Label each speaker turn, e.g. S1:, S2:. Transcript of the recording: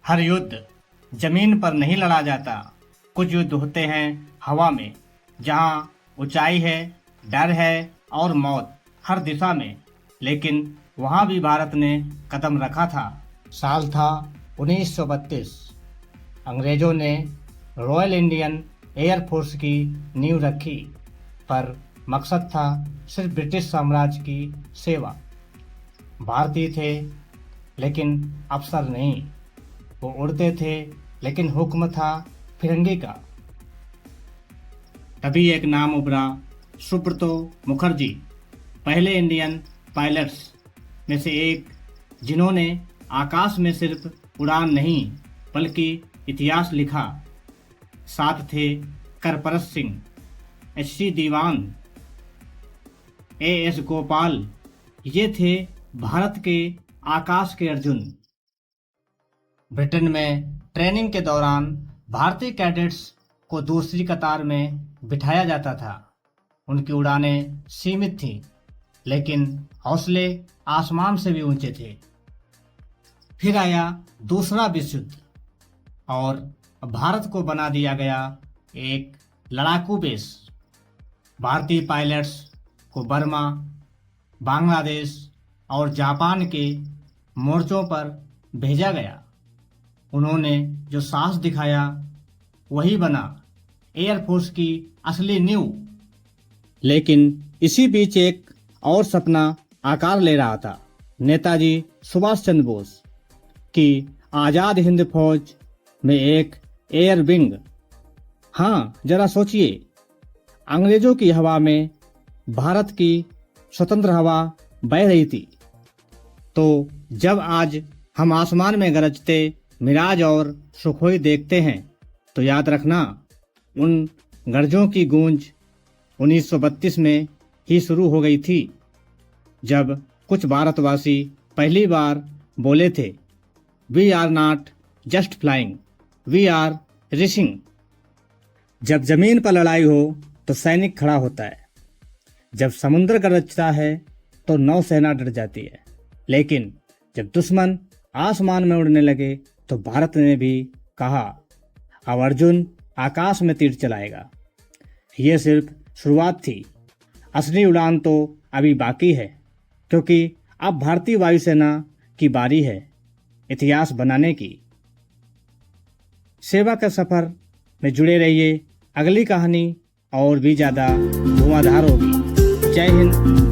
S1: हर युद्ध जमीन पर नहीं लड़ा जाता। कुछ युद्ध होते हैं हवा में, जहां ऊंचाई है, डर है और मौत हर दिशा में। लेकिन वहां भी भारत ने कदम रखा था। साल था 1932। अंग्रेजों ने रॉयल इंडियन एयरफोर्स की नींव रखी, पर मकसद था सिर्फ ब्रिटिश साम्राज्य की सेवा। भारतीय थे लेकिन अफसर नहीं। वो उड़ते थे लेकिन हुक्म था फिरंगी का। तभी एक नाम उभरा, सुब्रतो मुखर्जी, पहले इंडियन पायलट्स में से एक, जिन्होंने आकाश में सिर्फ उड़ान नहीं बल्कि इतिहास लिखा। साथ थे करपरस सिंह, एच.सी. दीवान, ए.एस. गोपाल। ये थे भारत के आकाश के अर्जुन। ब्रिटेन में ट्रेनिंग के दौरान भारतीय कैडेट्स को दूसरी कतार में बिठाया जाता था। उनकी उड़ानें सीमित थीं, लेकिन हौसले आसमान से भी ऊंचे थे। फिर आया दूसरा विश्व युद्ध और भारत को बना दिया गया एक लड़ाकू बेस। भारतीय पायलट्स को बर्मा, बांग्लादेश और जापान के मोर्चों पर भेजा गया। उन्होंने जो साहस दिखाया वही बना एयरफोर्स की असली नींव। लेकिन इसी बीच एक और सपना आकार ले रहा था, नेताजी सुभाष चंद्र बोस की आजाद हिंद फौज में एक एयर विंग। हाँ, जरा सोचिए, अंग्रेजों की हवा में भारत की स्वतंत्र हवा बह रही थी। तो जब आज हम आसमान में गरजते मिराज और सुखोई देखते हैं, तो याद रखना, उन गरजों की गूंज 1932 में ही शुरू हो गई थी, जब कुछ भारतवासी पहली बार बोले थे, we are not just flying, we are racing. जब जमीन पर लड़ाई हो तो सैनिक खड़ा होता है। जब समुद्र गरजता है तो नौसेना डर जाती है। लेकिन जब दुश्मन आसमान में उड़ने लगे तो भारत ने भी कहा, अब अर्जुन आकाश में तीर चलाएगा। यह सिर्फ शुरुआत थी। असली उड़ान तो अभी बाकी है, क्योंकि अब भारतीय वायुसेना की बारी है इतिहास बनाने की। सेवा के सफर में जुड़े रहिए। अगली कहानी और भी ज्यादा धुआंधार होगी। जय हिंद।